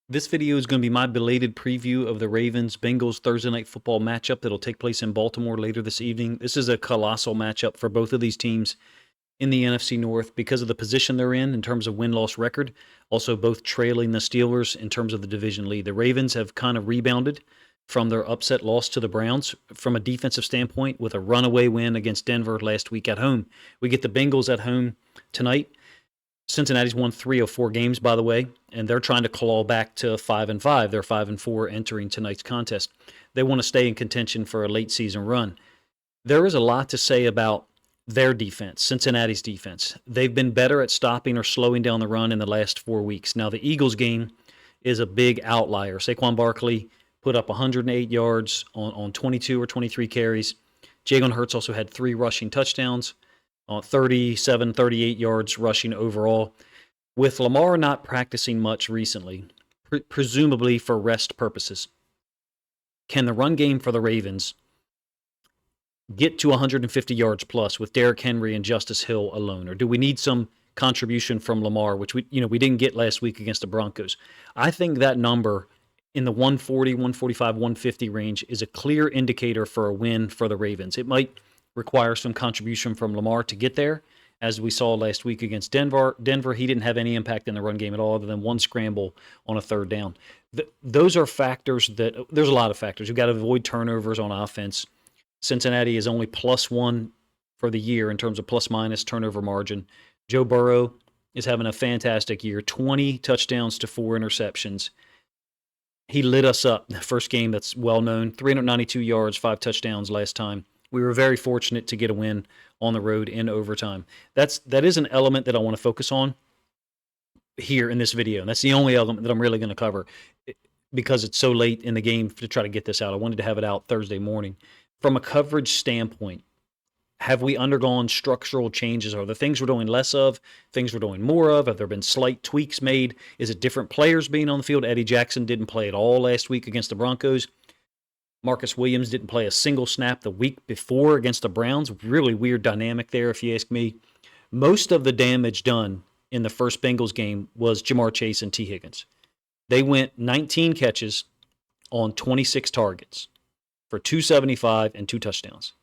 This video is going to be my belated preview of the Ravens-Bengals Thursday Night Football matchup that'll take place in Baltimore later this evening. This is a colossal matchup for both of these teams in the NFC North because of the position they're in terms of win-loss record, also both trailing the Steelers in terms of the division lead. The Ravens have kind of rebounded from their upset loss to the Browns from a defensive standpoint with a runaway win against Denver last week at home. We get the Bengals at home tonight. Cincinnati's won 3 of 4 games, by the way, and they're trying to claw back to 5-5. They're 5-4 entering tonight's contest. They want to stay in contention for a late season run. There is a lot to say about their defense, Cincinnati's defense. They've been better at stopping or slowing down the run in the last 4 weeks. Now, the Eagles game is a big outlier. Saquon Barkley put up 108 yards on 22 or 23 carries. Jalen Hurts also had 3 rushing touchdowns. 37, 38 yards rushing overall. With Lamar not practicing much recently, presumably for rest purposes, can the run game for the Ravens get to 150 yards plus with Derrick Henry and Justice Hill alone? Or do we need some contribution from Lamar, which we didn't get last week against the Broncos? I think that number in the 140, 145, 150 range is a clear indicator for a win for the Ravens. It might require some contribution from Lamar to get there. As we saw last week against Denver, he didn't have any impact in the run game at all other than one scramble on a third down. Those are factors that – there's a lot of factors. You've got to avoid turnovers on offense. Cincinnati is only +1 for the year in terms of plus-minus turnover margin. Joe Burrow is having a fantastic year, 20 touchdowns to 4 interceptions. He lit us up the first game that's well-known, 392 yards, 5 touchdowns last time. We were very fortunate to get a win on the road in overtime. That is an element that I want to focus on here in this video. And that's the only element that I'm really going to cover because it's so late in the game to try to get this out. I wanted to have it out Thursday morning. From a coverage standpoint, have we undergone structural changes? Are there things we're doing less of, things we're doing more of? Have there been slight tweaks made? Is it different players being on the field? Eddie Jackson didn't play at all last week against the Broncos. Marcus Williams didn't play a single snap the week before against the Browns. Really weird dynamic there, if you ask me. Most of the damage done in the first Bengals game was Jamar Chase and T. Higgins. They went 19 catches on 26 targets for 275 and 2 touchdowns.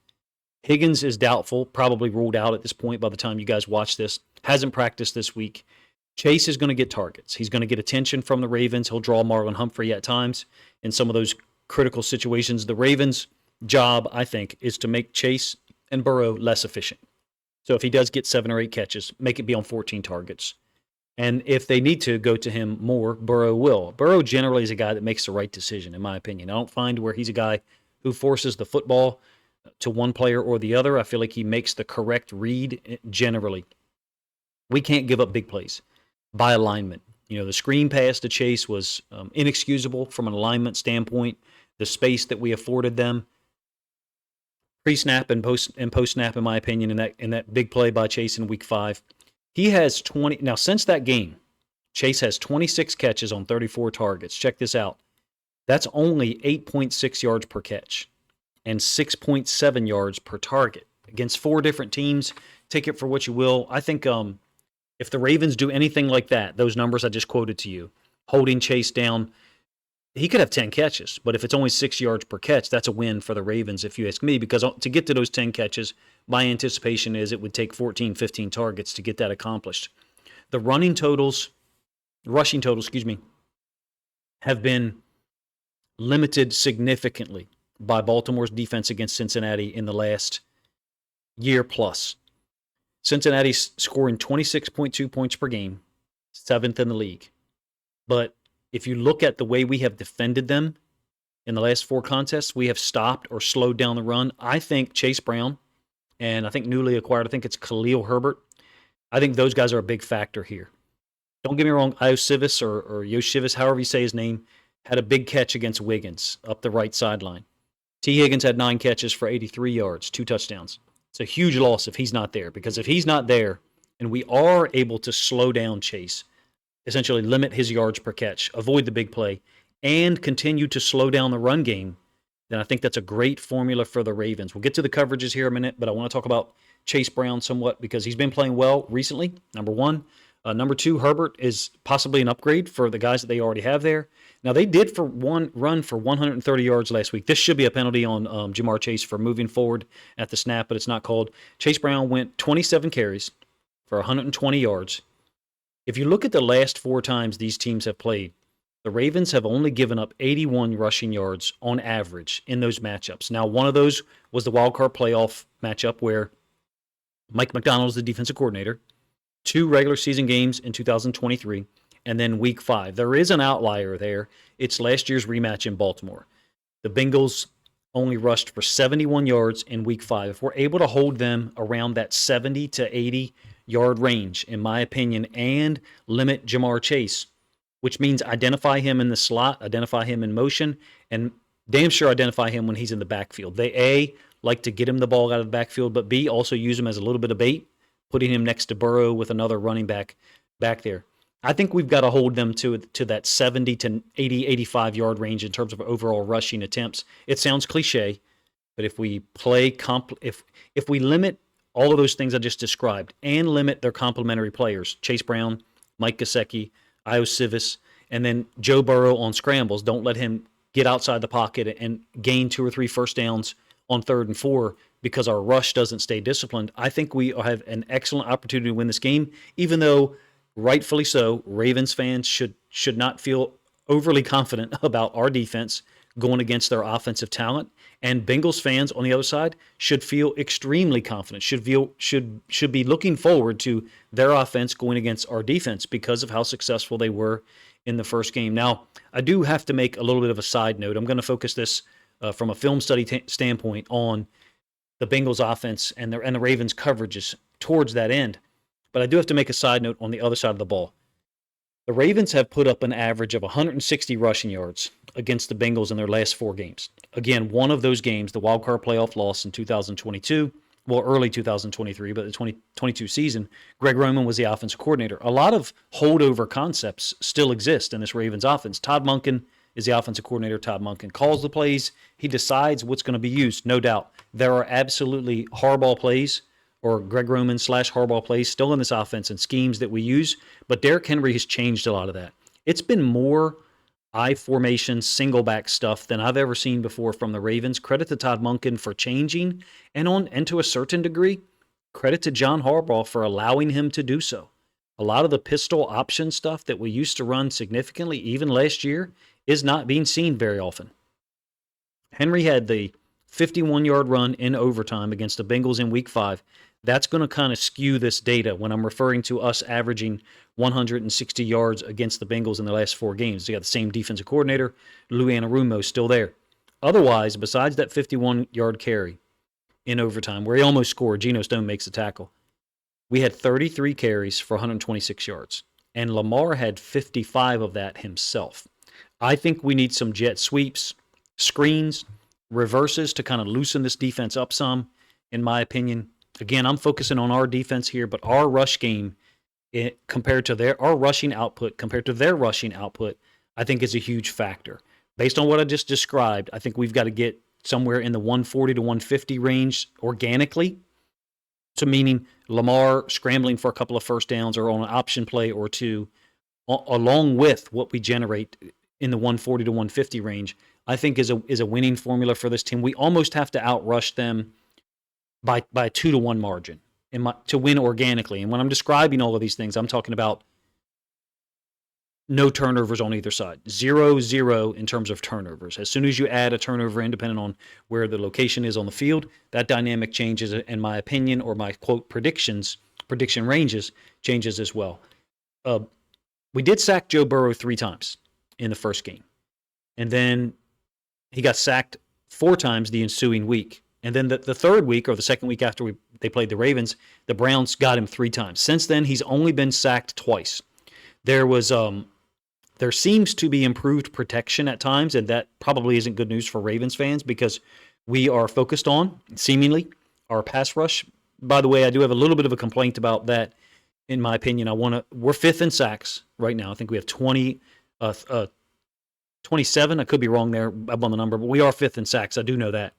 Higgins is doubtful, probably ruled out at this point by the time you guys watch this. Hasn't practiced this week. Chase is going to get targets. He's going to get attention from the Ravens. He'll draw Marlon Humphrey at times in some of those critical situations. The Ravens' job, I think, is to make Chase and Burrow less efficient. So if he does get 7 or 8 catches, make it be on 14 targets. And if they need to go to him more, Burrow will. Burrow generally is a guy that makes the right decision, in my opinion. I don't find where he's a guy who forces the football to one player or the other. I feel like he makes the correct read generally. We can't give up big plays by alignment. The screen pass to Chase was inexcusable from an alignment standpoint. The space that we afforded them pre-snap and post-snap, in my opinion, in that big play by Chase in Week 5. He has 20 – now, since that game, Chase has 26 catches on 34 targets. Check this out. That's only 8.6 yards per catch and 6.7 yards per target against 4 different teams. Take it for what you will. I think if the Ravens do anything like that, those numbers I just quoted to you, holding Chase down – he could have 10 catches, but if it's only 6 yards per catch, that's a win for the Ravens, if you ask me, because to get to those 10 catches, my anticipation is it would take 14, 15 targets to get that accomplished. The rushing totals, have been limited significantly by Baltimore's defense against Cincinnati in the last year plus. Cincinnati's scoring 26.2 points per game, 7th in the league. But if you look at the way we have defended them in the last 4 contests, we have stopped or slowed down the run. I think Chase Brown and I think newly acquired, I think it's Khalil Herbert. I think those guys are a big factor here. Don't get me wrong, Iosivas or Yoshivas, however you say his name, had a big catch against Wiggins up the right sideline. T. Higgins had 9 catches for 83 yards, 2 touchdowns. It's a huge loss if he's not there, because if he's not there and we are able to slow down Chase, essentially limit his yards per catch, avoid the big play, and continue to slow down the run game, then I think that's a great formula for the Ravens. We'll get to the coverages here in a minute, but I want to talk about Chase Brown somewhat because he's been playing well recently, number one. Number 2, Herbert is possibly an upgrade for the guys that they already have there. Now, they did run for 130 yards last week. This should be a penalty on Ja'Marr Chase for moving forward at the snap, but it's not called. Chase Brown went 27 carries for 120 yards. If you look at the last 4 times these teams have played, the Ravens have only given up 81 rushing yards on average in those matchups. Now, one of those was the wildcard playoff matchup where Mike McDonald is the defensive coordinator. 2 regular season games in 2023, and then week 5. There is an outlier there. It's last year's rematch in Baltimore. The Bengals only rushed for 71 yards in week 5. If we're able to hold them around that 70 to 80 yard range, in my opinion, and limit Ja'Marr Chase, which means identify him in the slot, identify him in motion, and damn sure identify him when he's in the backfield. They, A, like to get him the ball out of the backfield, but B, also use him as a little bit of bait, putting him next to Burrow with another running back there. I think we've got to hold them to that 70 to 80, 85 yard range in terms of overall rushing attempts. It sounds cliche, but if we play if we limit all of those things I just described and limit their complementary players, Chase Brown, Mike Gesicki, Io Civis, and then Joe Burrow on scrambles, don't let him get outside the pocket and gain 2 or 3 first downs on 3rd and 4 because our rush doesn't stay disciplined. I think we have an excellent opportunity to win this game, even though, rightfully so, Ravens fans should not feel overly confident about our defense going against their offensive talent. And Bengals fans on the other side should feel extremely confident, should be looking forward to their offense going against our defense because of how successful they were in the first game. Now, I do have to make a little bit of a side note. I'm going to focus this from a film study standpoint on the Bengals offense and the Ravens coverages towards that end. But I do have to make a side note on the other side of the ball. The Ravens have put up an average of 160 rushing yards against the Bengals in their last 4 games. Again, one of those games, the wildcard playoff loss in 2022, well, early 2023, but the 2022 season, Greg Roman was the offensive coordinator. A lot of holdover concepts still exist in this Ravens offense. Todd Monken is the offensive coordinator. Todd Monken calls the plays. He decides what's going to be used, no doubt. There are absolutely Harbaugh plays or Greg Roman / Harbaugh plays still in this offense and schemes that we use, but Derrick Henry has changed a lot of that. It's been more I formation, single back stuff than I've ever seen before from the Ravens. Credit to Todd Monken for changing, and to a certain degree, credit to John Harbaugh for allowing him to do so. A lot of the pistol option stuff that we used to run significantly, even last year, is not being seen very often. Henry had the 51-yard run in overtime against the Bengals in Week 5. That's going to kind of skew this data when I'm referring to us averaging 160 yards against the Bengals in the last 4 games. You got the same defensive coordinator, Lou Anarumo, still there. Otherwise, besides that 51-yard carry in overtime, where he almost scored, Geno Stone makes the tackle, we had 33 carries for 126 yards. And Lamar had 55 of that himself. I think we need some jet sweeps, screens, reverses to kind of loosen this defense up some, in my opinion. Again, I'm focusing on our defense here, but our rush game compared to our rushing output compared to their rushing output, I think is a huge factor. Based on what I just described, I think we've got to get somewhere in the 140 to 150 range organically. So meaning Lamar scrambling for a couple of first downs or on an option play or 2, along with what we generate in the 140 to 150 range, I think is a winning formula for this team. We almost have to outrush them by a 2-1 margin to win organically. And when I'm describing all of these things, I'm talking about no turnovers on either side. 0-0 in terms of turnovers. As soon as you add a turnover, independent on where the location is on the field, that dynamic changes, in my opinion, or my quote prediction ranges changes as well. We did sack Joe Burrow 3 times in the first game. And then he got sacked 4 times the ensuing week. And then the third week, or the second week after they played the Ravens, the Browns got him 3 times. Since then, he's only been sacked twice. There seems to be improved protection at times, and that probably isn't good news for Ravens fans because we are focused on, seemingly, our pass rush. By the way, I do have a little bit of a complaint about that, in my opinion. We're 5th in sacks right now. I think we have 27. I could be wrong there up on the number, but we are 5th in sacks. I do know that.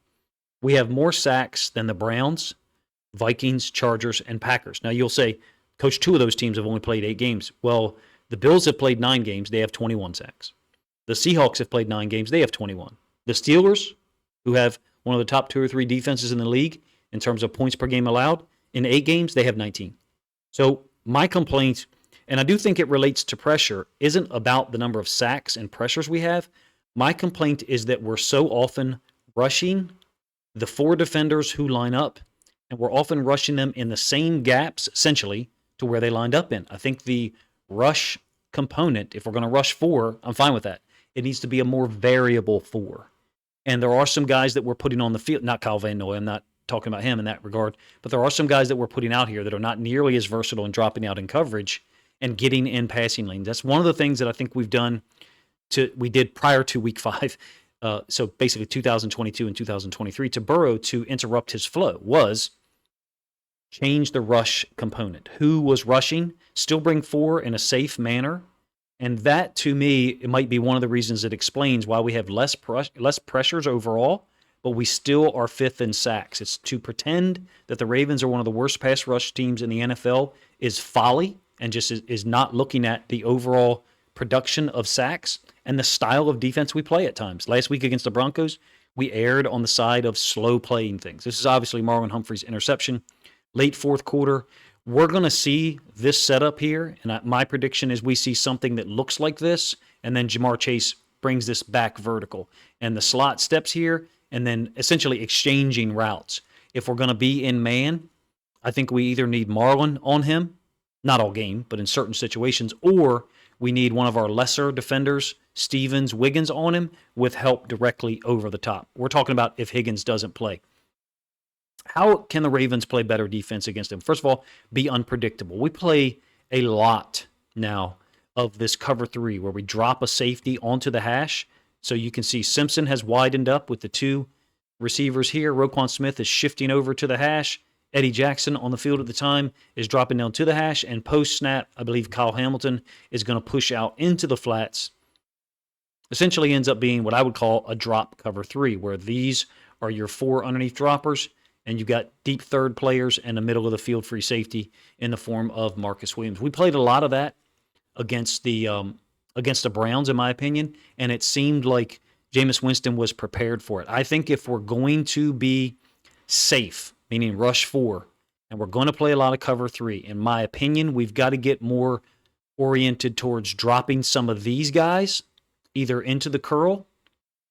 We have more sacks than the Browns, Vikings, Chargers, and Packers. Now, you'll say, Coach, two of those teams have only played 8 games. Well, the Bills have played 9 games. They have 21 sacks. The Seahawks have played 9 games. They have 21. The Steelers, who have one of the top 2 or 3 defenses in the league in terms of points per game allowed, in 8 games, they have 19. So my complaint, and I do think it relates to pressure, isn't about the number of sacks and pressures we have. My complaint is that we're so often rushing the 4 defenders who line up, and we're often rushing them in the same gaps, essentially, to where they lined up in. I think the rush component, if we're going to rush 4, I'm fine with that. It needs to be a more variable 4. And there are some guys that we're putting on the field, not Kyle Van Noy, I'm not talking about him in that regard, but there are some guys that we're putting out here that are not nearly as versatile in dropping out in coverage and getting in passing lanes. That's one of the things that I think we did prior to week 5, so basically 2022 and 2023, to Burrow to interrupt his flow, was change the rush component. Who was rushing, still bring 4 in a safe manner. And that, to me, it might be one of the reasons that explains why we have less pressures overall, but we still are 5th in sacks. It's to pretend that the Ravens are one of the worst pass rush teams in the NFL is folly, and just is not looking at the overall production of sacks and the style of defense we play at times. Last week against the Broncos, we erred on the side of slow playing things. This is obviously Marlon Humphrey's interception, late 4th quarter. We're going to see this setup here, and my prediction is we see something that looks like this, and then Ja'Marr Chase brings this back vertical. And the slot steps here, and then essentially exchanging routes. If we're going to be in man, I think we either need Marlon on him, not all game, but in certain situations, or we need one of our lesser defenders, Stevens, Wiggins, on him with help directly over the top. We're talking about if Higgins doesn't play. How can the Ravens play better defense against him? First of all, be unpredictable. We play a lot now of this cover 3 where we drop a safety onto the hash. So you can see Simpson has widened up with the 2 receivers here. Roquan Smith is shifting over to the hash. Eddie Jackson on the field at the time is dropping down to the hash. And post-snap, I believe Kyle Hamilton is going to push out into the flats. Essentially ends up being what I would call a drop cover 3, where these are your 4 underneath droppers, and you've got deep third players and a middle of the field free safety in the form of Marcus Williams. We played a lot of that against the Browns, in my opinion, and it seemed like Jameis Winston was prepared for it. I think if we're going to be safe, meaning rush 4, and we're going to play a lot of cover 3, in my opinion, we've got to get more oriented towards dropping some of these guys either into the curl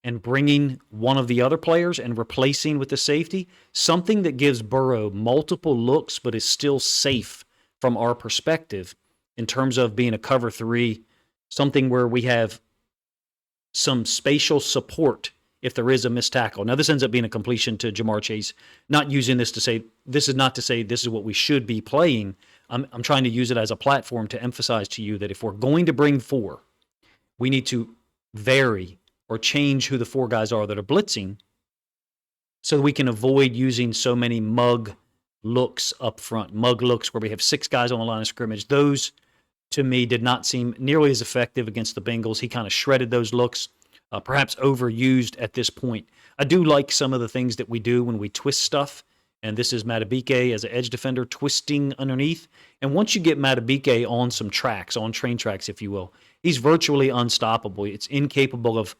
and bringing one of the other players and replacing with the safety, something that gives Burrow multiple looks but is still safe from our perspective in terms of being a cover 3, something where we have some spatial support if there is a missed tackle. Now, this ends up being a completion to Ja'Marr Chase, not using this to say, this is not to say this is what we should be playing. I'm trying to use it as a platform to emphasize to you that if we're going to bring 4, we need to vary or change who the 4 guys are that are blitzing so that we can avoid using so many mug looks up front. Mug looks where we have 6 guys on the line of scrimmage. Those, to me, did not seem nearly as effective against the Bengals. He kind of shredded those looks, perhaps overused at this point. I do like some of the things that we do when we twist stuff, and this is Matabike as an edge defender twisting underneath. And once you get Matabike on some tracks, on train tracks, if you will, he's virtually unstoppable. It's incapable of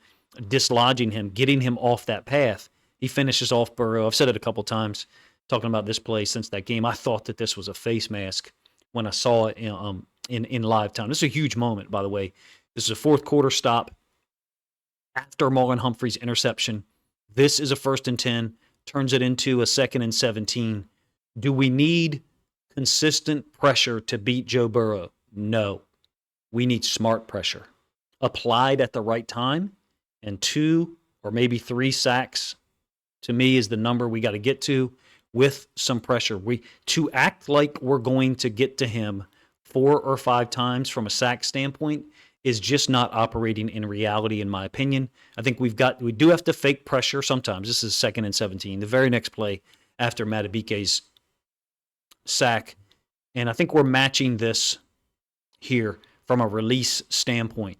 dislodging him, getting him off that path. He finishes off Burrow. I've said it a couple times talking about this play since that game. I thought that this was a face mask when I saw it in live time. This is a huge moment, by the way. This is a 4th quarter stop after Marlon Humphrey's interception. This is a 1st and 10, turns it into a 2nd and 17. Do we need consistent pressure to beat Joe Burrow? No. We need smart pressure applied at the right time, and 2 or maybe 3 sacks, to me, is the number we got to get to with some pressure. To act like we're going to get to him 4 or 5 times from a sack standpoint is just not operating in reality, in my opinion. I think we do have to fake pressure sometimes. This is 2nd and 17, the very next play after Matabike's sack. And I think we're matching this here from a release standpoint.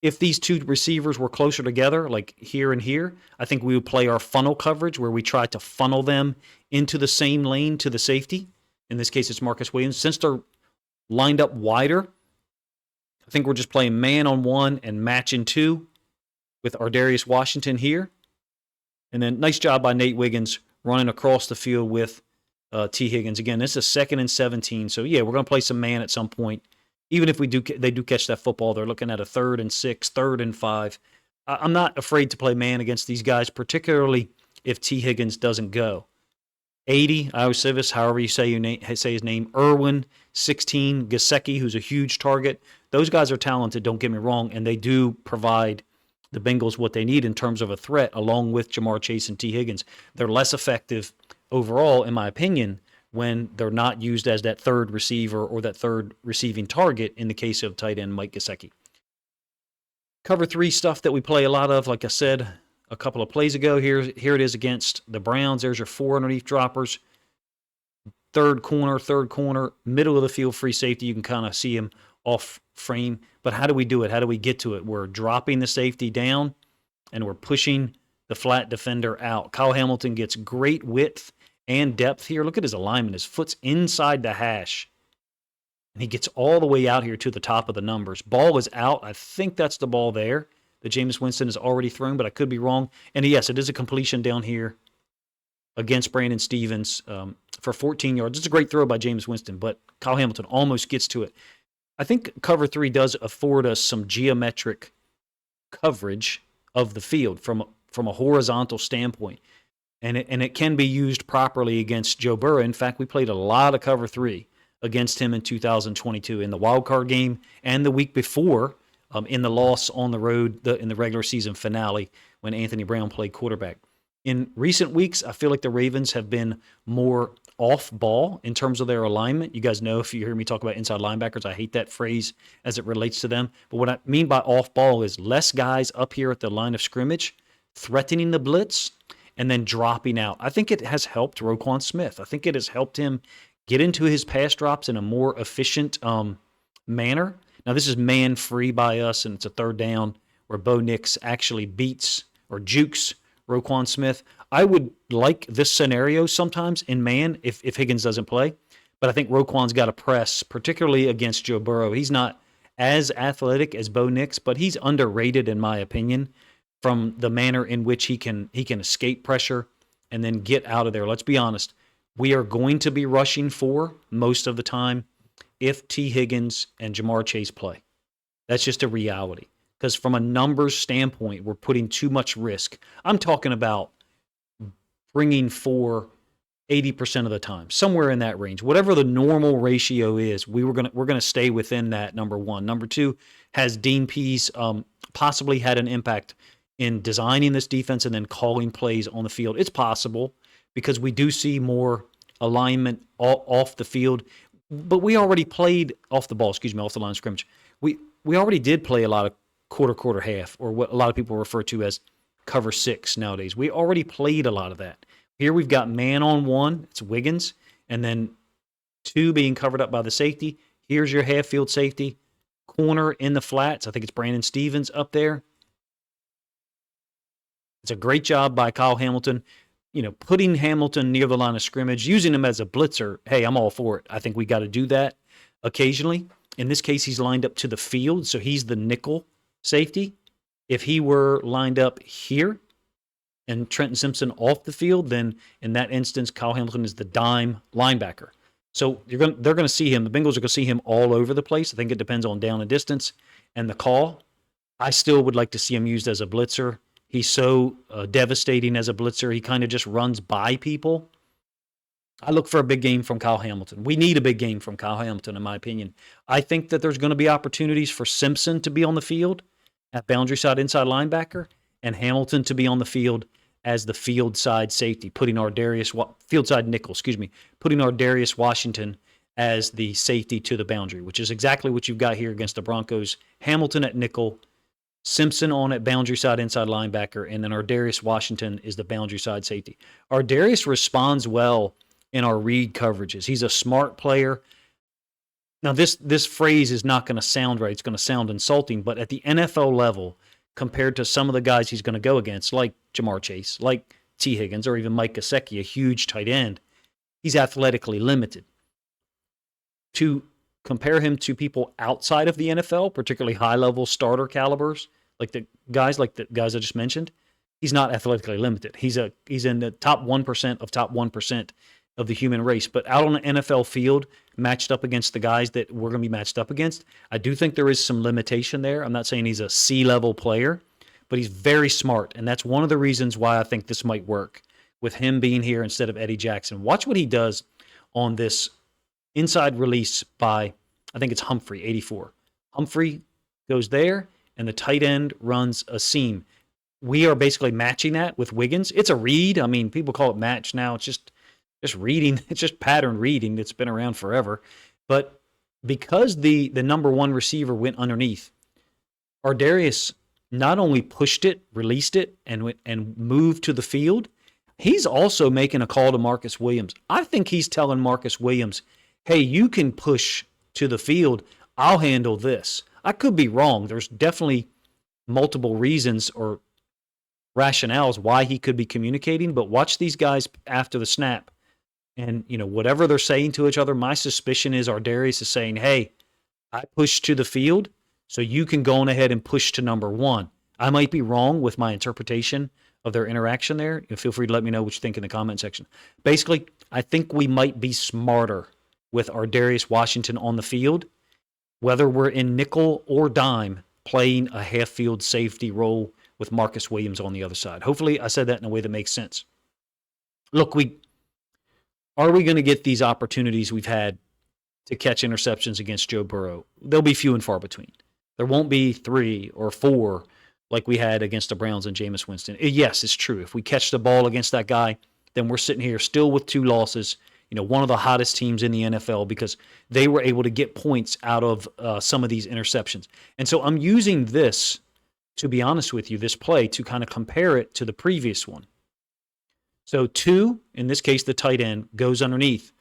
If these 2 receivers were closer together, like here and here, I think we would play our funnel coverage where we try to funnel them into the same lane to the safety. In this case, it's Marcus Williams. Since they're lined up wider, I think we're just playing man on one and matching two with Ardarius Washington here. And then nice job by Nate Wiggins running across the field with T. Higgins. Again, this is 2nd and 17. So, yeah, we're going to play some man at some point. Even if they do catch that football, they're looking at a 3rd and 6, 3rd and 5. I'm not afraid to play man against these guys, particularly if T. Higgins doesn't go. 80, Iosivas, however you say his name, Irwin, 16, Gesicki, who's a huge target. Those guys are talented, don't get me wrong, and they do provide the Bengals what they need in terms of a threat, along with Jamar Chase and T. Higgins. They're less effective overall, in my opinion, when they're not used as that third receiver or that third receiving target in the case of tight end Mike Gesicki. Cover 3 stuff that we play a lot of, like I said a couple of plays ago. Here it is against the Browns. There's your 4 underneath droppers. Third corner, middle of the field, free safety. You can kind of see him off frame. But how do we do it? How do we get to it? We're dropping the safety down, and we're pushing the flat defender out. Kyle Hamilton gets great width and depth here. Look at his alignment. His foot's inside the hash. And he gets all the way out here to the top of the numbers. Ball is out. I think that's the ball there that Jameis Winston has already thrown, but I could be wrong. And yes, it is a completion down here against Brandon Stevens for 14 yards. It's a great throw by Jameis Winston, but Kyle Hamilton almost gets to it. I think cover 3 does afford us some geometric coverage of the field from a horizontal standpoint. And it can be used properly against Joe Burrow. In fact, we played a lot of cover 3 against him in 2022 in the wild card game and the week before in the loss on the road in the regular season finale when Anthony Brown played quarterback. In recent weeks, I feel like the Ravens have been more off ball in terms of their alignment. You guys know, if you hear me talk about inside linebackers, I hate that phrase as it relates to them. But what I mean by off ball is less guys up here at the line of scrimmage threatening the blitz and then dropping out. I think it has helped Roquan Smith. I think it has helped him get into his pass drops in a more efficient manner. Now, this is man-free by us, and it's a 3rd down where Bo Nix actually beats or jukes Roquan Smith. I would like this scenario sometimes in man if Higgins doesn't play, but I think Roquan's got to press, particularly against Joe Burrow. He's not as athletic as Bo Nix, but he's underrated in my opinion from the manner in which he can escape pressure and then get out of there. Let's be honest. We are going to be rushing 4 most of the time if T. Higgins and Jamar Chase play. That's just a reality. Because from a numbers standpoint, we're putting too much risk. I'm talking about bringing 4 80% of the time, somewhere in that range. Whatever the normal ratio is, we're gonna stay within that, number 1. Number 2, has Dean Pease possibly had an impact in designing this defense and then calling plays on the field? It's possible, because we do see more alignment off the field. But we already played off the line of scrimmage. We already did play a lot of quarter, half, or what a lot of people refer to as cover 6 nowadays. We already played a lot of that. Here we've got man on 1, it's Wiggins, and then 2 being covered up by the safety. Here's your half field safety. Corner in the flats. I think it's Brandon Stevens up there. It's a great job by Kyle Hamilton. Putting Hamilton near the line of scrimmage, using him as a blitzer, hey, I'm all for it. I think we got to do that occasionally. In this case, he's lined up to the field, so he's the nickel safety. If he were lined up here and Trenton Simpson off the field, then in that instance, Kyle Hamilton is the dime linebacker. So they're going to see him. The Bengals are going to see him all over the place. I think it depends on down and distance and the call. I still would like to see him used as a blitzer. He's so devastating as a blitzer. He kind of just runs by people. I look for a big game from Kyle Hamilton. We need a big game from Kyle Hamilton, in my opinion. I think that there's going to be opportunities for Simpson to be on the field at boundary side inside linebacker and Hamilton to be on the field as the field side safety, putting our field side nickel, putting our Darius Washington as the safety to the boundary, which is exactly what you've got here against the Broncos. Hamilton at nickel, Simpson on at boundary side inside linebacker, and then Ardarius Washington is the boundary side safety. Ardarius responds well in our read coverages. He's a smart player. Now, this phrase is not going to sound right. It's going to sound insulting, but at the NFL level, compared to some of the guys he's going to go against, like Jamar Chase, like T. Higgins, or even Mike Gesicki, a huge tight end, he's athletically limited. to compare him to people outside of the NFL, particularly high-level starter calibers, like the guys I just mentioned, he's not athletically limited. He's in the top 1% of top 1% of the human race. But out on an NFL field, matched up against the guys that we're going to be matched up against, I do think there is some limitation there. I'm not saying he's a C-level player, but he's very smart, and that's one of the reasons why I think this might work with him being here instead of Eddie Jackson. Watch what he does on this inside release by, I think it's Humphrey, 84. Humphrey goes there, and the tight end runs a seam. We are basically matching that with Wiggins. It's a read. I mean, people call it match now. It's just reading. It's just pattern reading. It's been around forever. But because the number one receiver went underneath, Ardarius not only pushed it, released it, and moved to the field, he's also making a call to Marcus Williams. I think he's telling Marcus Williams, hey, you can push to the field. I'll handle this. I could be wrong. There's definitely multiple reasons or rationales why he could be communicating, but watch these guys after the snap. And, whatever they're saying to each other, my suspicion is Ardarius is saying, hey, I pushed to the field, so you can go on ahead and push to number one. I might be wrong with my interpretation of their interaction there. Feel free to let me know what you think in the comment section. Basically, I think we might be smarter with Ardarius Washington on the field, whether we're in nickel or dime, playing a half-field safety role with Marcus Williams on the other side. Hopefully, I said that in a way that makes sense. Look, are we going to get these opportunities we've had to catch interceptions against Joe Burrow? They'll be few and far between. There won't be 3 or 4 like we had against the Browns and Jameis Winston. Yes, it's true. If we catch the ball against that guy, then we're sitting here still with 2 losses, one of the hottest teams in the NFL because they were able to get points out of some of these interceptions. And so I'm using this, to be honest with you, this play to kind of compare it to the previous one. So 2, in this case, the tight end, goes underneath.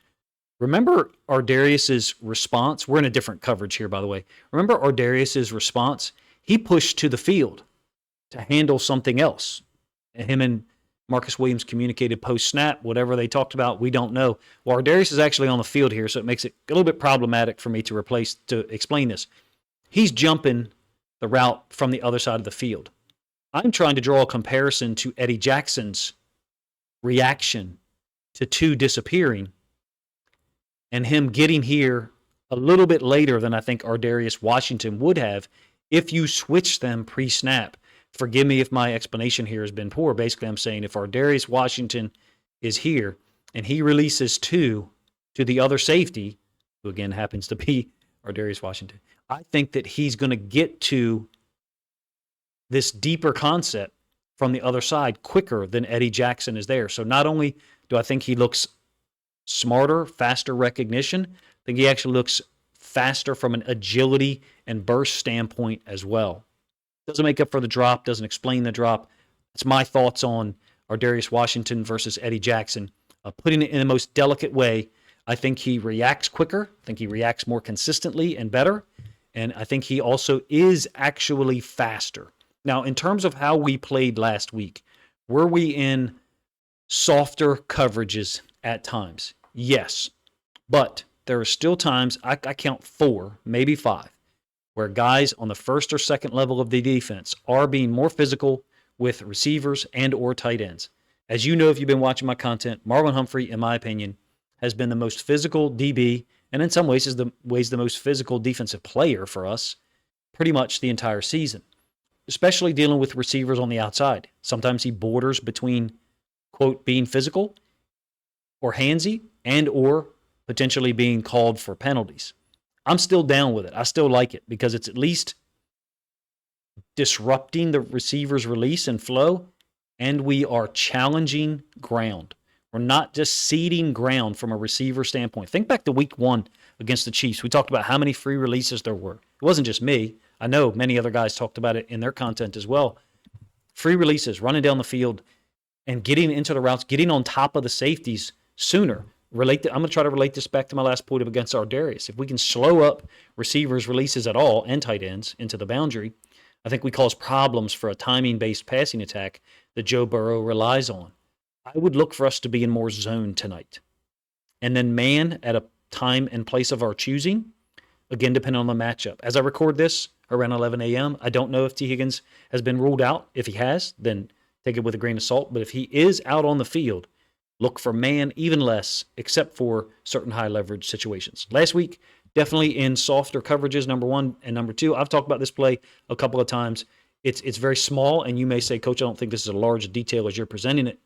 Remember Ardarius's response? We're in a different coverage here, by the way. Remember Ardarius's response? He pushed to the field to handle something else. Him and Marcus Williams communicated post-snap, whatever they talked about, we don't know. Well, Ardarius is actually on the field here, so it makes it a little bit problematic for me to explain this. He's jumping the route from the other side of the field. I'm trying to draw a comparison to Eddie Jackson's reaction to 2 disappearing and him getting here a little bit later than I think Ardarius Washington would have if you switch them pre-snap. Forgive me if my explanation here has been poor. Basically, I'm saying if Ardarius Washington is here and he releases 2 to the other safety, who again happens to be Ardarius Washington, I think that he's going to get to this deeper concept from the other side quicker than Eddie Jackson is there. So not only do I think he looks smarter, faster recognition, I think he actually looks faster from an agility and burst standpoint as well. Doesn't make up for the drop, doesn't explain the drop. It's my thoughts on Ardarius Washington versus Eddie Jackson. Putting it in the most delicate way, I think he reacts quicker. I think he reacts more consistently and better. And I think he also is actually faster. Now, in terms of how we played last week, were we in softer coverages at times? Yes. But there are still times, I count 4, maybe 5, where guys on the first or second level of the defense are being more physical with receivers and or tight ends. As you know, if you've been watching my content, Marlon Humphrey, in my opinion, has been the most physical DB, and in some ways is the most physical defensive player for us pretty much the entire season, especially dealing with receivers on the outside. Sometimes he borders between, quote, being physical or handsy and or potentially being called for penalties. I'm still down with it. I still like it because it's at least disrupting the receiver's release and flow, and we are challenging ground. We're not just ceding ground from a receiver standpoint. Think back to week 1 against the Chiefs. We talked about how many free releases there were. It wasn't just me. I know many other guys talked about it in their content as well. Free releases, running down the field and getting into the routes, getting on top of the safeties sooner. I'm going to try to relate this back to my last point against Ardarius. If we can slow up receivers' releases at all and tight ends into the boundary, I think we cause problems for a timing-based passing attack that Joe Burrow relies on. I would look for us to be in more zone tonight. And then man at a time and place of our choosing, again, depending on the matchup. As I record this around 11 a.m., I don't know if T. Higgins has been ruled out. If he has, then take it with a grain of salt. But if he is out on the field, look for man even less, except for certain high leverage situations. Last week, definitely in softer coverages, number one and number two. I've talked about this play a couple of times. It's very small, and you may say, Coach, I don't think this is a large detail as you're presenting it.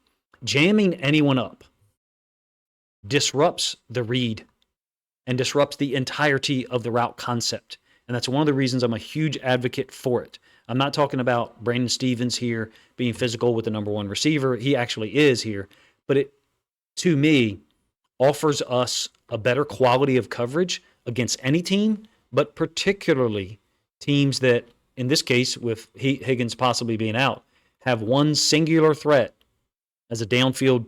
Jamming anyone up disrupts the read and disrupts the entirety of the route concept. And that's one of the reasons I'm a huge advocate for it. I'm not talking about Brandon Stevens here being physical with the number one receiver. He actually is here. But it, to me, offers us a better quality of coverage against any team, but particularly teams that, in this case, with Higgins possibly being out, have one singular threat as a downfield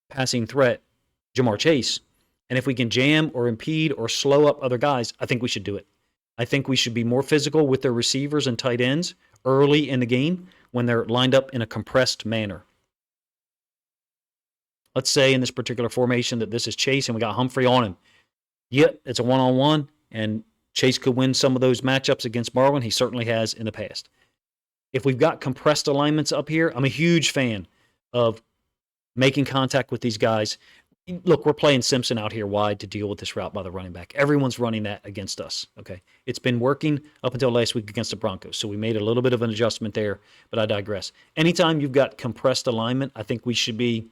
passing threat, Jamar Chase. And if we can jam or impede or slow up other guys, I think we should do it. I think we should be more physical with their receivers and tight ends early in the game when they're lined up in a compressed manner. Let's say in this particular formation that this is Chase and we got Humphrey on him. Yep, it's a one-on-one, and Chase could win some of those matchups against Marwin. He certainly has in the past. If we've got compressed alignments up here, I'm a huge fan of making contact with these guys. Look, we're playing Simpson out here wide to deal with this route by the running back. Everyone's running that against us, okay? It's been working up until last week against the Broncos, so we made a little bit of an adjustment there, but I digress. Anytime you've got compressed alignment, I think we should be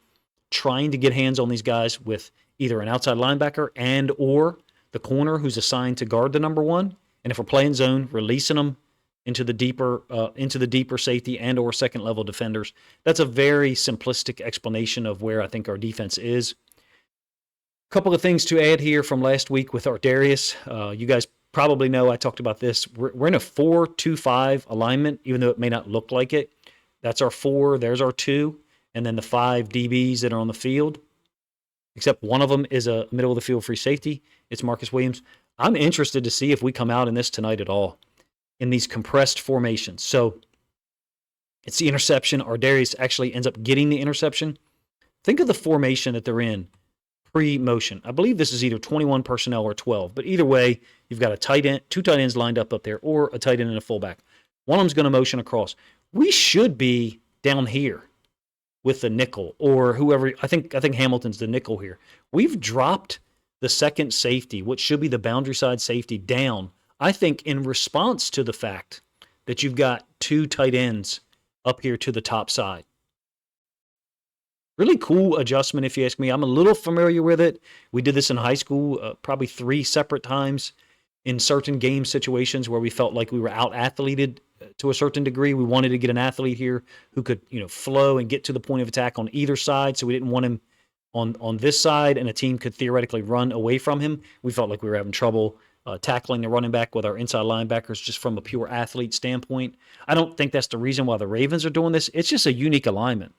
trying to get hands on these guys with either an outside linebacker and or the corner who's assigned to guard the number one, and if we're playing zone, releasing them into the deeper safety and or second level defenders. That's a very simplistic explanation of where I think our defense is. A couple of things to add here from last week with Ardarius. You guys probably know I talked about this. We're in a 4-2-5 alignment, even though it may not look like it. That's our 4, there's our 2, and then the 5 DBs that are on the field, except one of them is a middle of the field free safety. It's Marcus Williams. I'm interested to see if we come out in this tonight at all in these compressed formations. So it's the interception. Ardarius actually ends up getting the interception. Think of the formation that they're in pre-motion. I believe this is either 21 personnel or 12, but either way, you've got a tight end, 2 tight ends lined up there, or a tight end and a fullback. One of them's going to motion across. We should be down here with the nickel or whoever. I think Hamilton's the nickel here. We've dropped the second safety, which should be the boundary side safety, down, I think, in response to the fact that you've got 2 tight ends up here to the top side. Really cool adjustment, if you ask me. I'm a little familiar with it. We did this in high school probably 3 separate times in certain game situations where we felt like we were out-athleted to a certain degree. We wanted to get an athlete here who could, flow and get to the point of attack on either side, so we didn't want him on this side, and a team could theoretically run away from him. We felt like we were having trouble tackling the running back with our inside linebackers just from a pure athlete standpoint. I don't think that's the reason why the Ravens are doing this. It's just a unique alignment.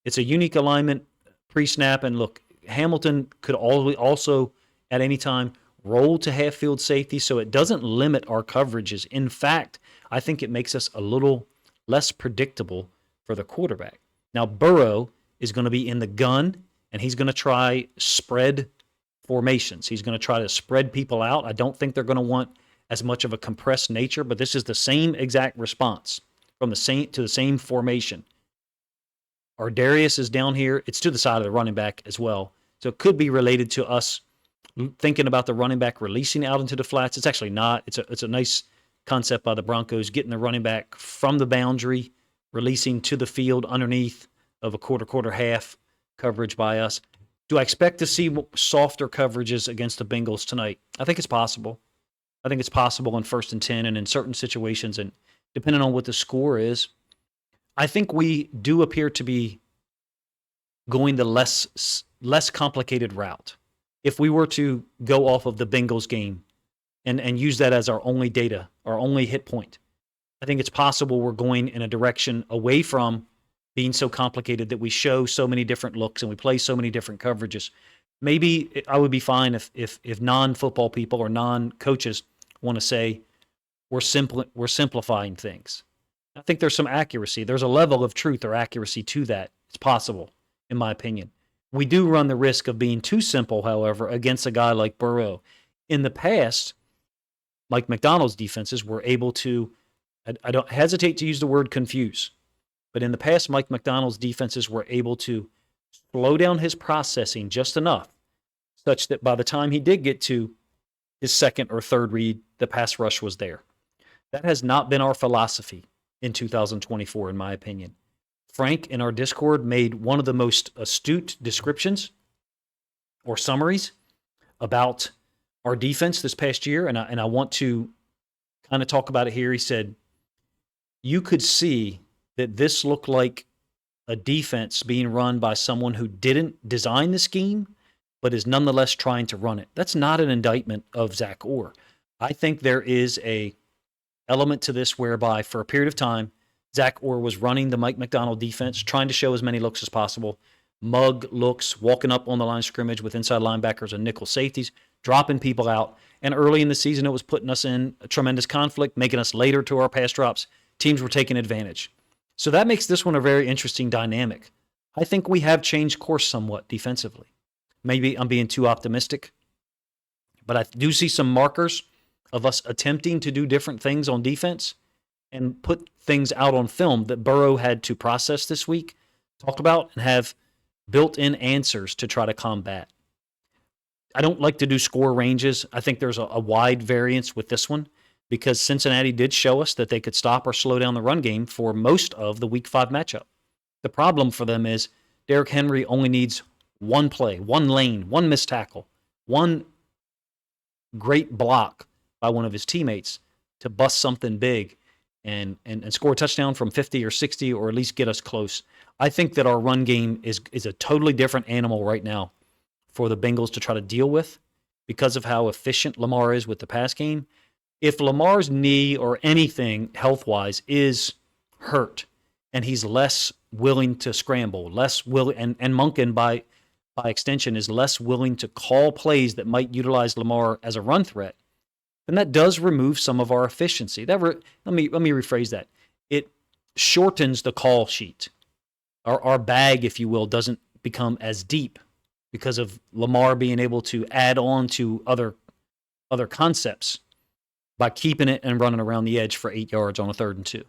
It's a unique alignment pre-snap, and look, Hamilton could also at any time roll to half-field safety, so it doesn't limit our coverages. In fact, I think it makes us a little less predictable for the quarterback. Now, Burrow is going to be in the gun, and he's going to try spread formations. He's going to try to spread people out. I don't think they're going to want as much of a compressed nature, but this is the same exact response from the same formation. Ardarius is down here. It's to the side of the running back as well. So it could be related to us thinking about the running back releasing out into the flats. It's actually not. It's a nice concept by the Broncos, getting the running back from the boundary, releasing to the field underneath of a quarter, half coverage by us. Do I expect to see softer coverages against the Bengals tonight? I think it's possible. I think it's possible in 1st and 10 and in certain situations, and depending on what the score is. I think we do appear to be going the less complicated route. If we were to go off of the Bengals game and use that as our only data, our only hit point, I think it's possible we're going in a direction away from being so complicated that we show so many different looks and we play so many different coverages. Maybe I would be fine if non-football people or non-coaches want to say we're simplifying things. I think there's some accuracy. There's a level of truth or accuracy to that. It's possible, in my opinion. We do run the risk of being too simple, however, against a guy like Burrow. In the past, Mike McDonald's defenses were able to, I don't hesitate to use the word confuse, but in the past, Mike McDonald's defenses were able to slow down his processing just enough such that by the time he did get to his second or third read, the pass rush was there. That has not been our philosophy in 2024, in my opinion. Frank in our Discord made one of the most astute descriptions or summaries about our defense this past year, and I want to kind of talk about it here. He said, you could see that this looked like a defense being run by someone who didn't design the scheme, but is nonetheless trying to run it. That's not an indictment of Zach Orr. I think there is a element to this whereby for a period of time, Zach Orr was running the Mike McDonald defense, trying to show as many looks as possible. Mug looks, walking up on the line of scrimmage with inside linebackers and nickel safeties, dropping people out. And early in the season, it was putting us in a tremendous conflict, making us later to our pass drops. Teams were taking advantage. So that makes this one a very interesting dynamic. I think we have changed course somewhat defensively. Maybe I'm being too optimistic, but I do see some markers of us attempting to do different things on defense and put things out on film that Burrow had to process this week, talk about, and have built-in answers to try to combat. I don't like to do score ranges. I think there's a wide variance with this one because Cincinnati did show us that they could stop or slow down the run game for most of the Week 5 matchup. The problem for them is Derrick Henry only needs one play, one lane, one missed tackle, one great block by one of his teammates to bust something big and score a touchdown from 50 or 60 or at least get us close. I think that our run game is a totally different animal right now for the Bengals to try to deal with because of how efficient Lamar is with the pass game. If Lamar's knee or anything health-wise is hurt and he's less willing to scramble, less willing, and Monken by extension is less willing to call plays that might utilize Lamar as a run threat, then that does remove some of our efficiency. Let me rephrase that. It shortens the call sheet. Our bag, if you will, doesn't become as deep because of Lamar being able to add on to other concepts by keeping it and running around the edge for 8 yards on a 3rd and 2,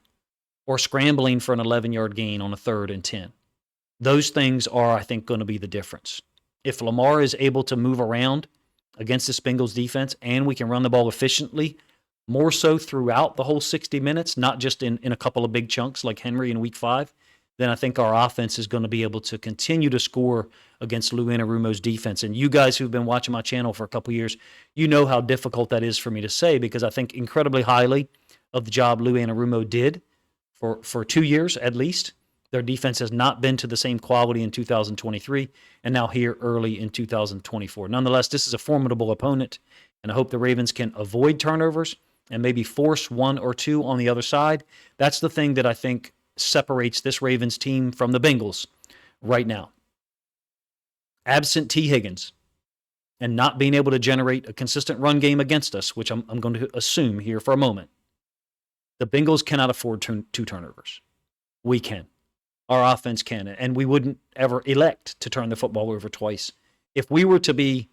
or scrambling for an 11-yard gain on a 3rd and 10. Those things are, I think, going to be the difference. If Lamar is able to move around against this Bengals defense and we can run the ball efficiently, more so throughout the whole 60 minutes, not just in a couple of big chunks like Henry in Week 5, then I think our offense is going to be able to continue to score against Lou Anarumo's defense. And you guys who've been watching my channel for a couple years, you know how difficult that is for me to say because I think incredibly highly of the job Lou Anarumo did for 2 years at least. Their defense has not been to the same quality in 2023 and now here early in 2024. Nonetheless, this is a formidable opponent, and I hope the Ravens can avoid turnovers and maybe force 1 or 2 on the other side. That's the thing that I think separates this Ravens team from the Bengals right now. Absent T. Higgins and not being able to generate a consistent run game against us, which I'm going to assume here for a moment, the Bengals cannot afford 2 turnovers. We can. Our offense can, and we wouldn't ever elect to turn the football over twice. If we were to be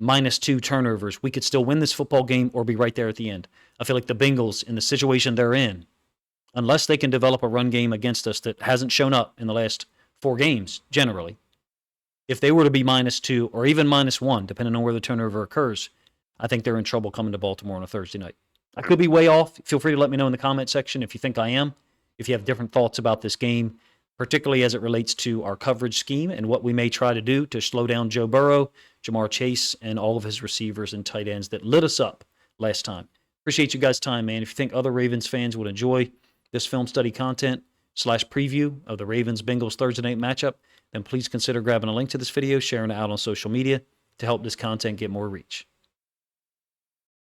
-2 turnovers, we could still win this football game or be right there at the end. I feel like the Bengals, in the situation they're in, unless they can develop a run game against us that hasn't shown up in the last 4 games, generally, if they were to be -2 or even -1, depending on where the turnover occurs, I think they're in trouble coming to Baltimore on a Thursday night. I could be way off. Feel free to let me know in the comment section if you think I am. If you have different thoughts about this game, particularly as it relates to our coverage scheme and what we may try to do to slow down Joe Burrow, Jamar Chase, and all of his receivers and tight ends that lit us up last time. Appreciate you guys' time, man. If you think other Ravens fans would enjoy this film study content / preview of the Ravens-Bengals Thursday night matchup, then please consider grabbing a link to this video, sharing it out on social media to help this content get more reach.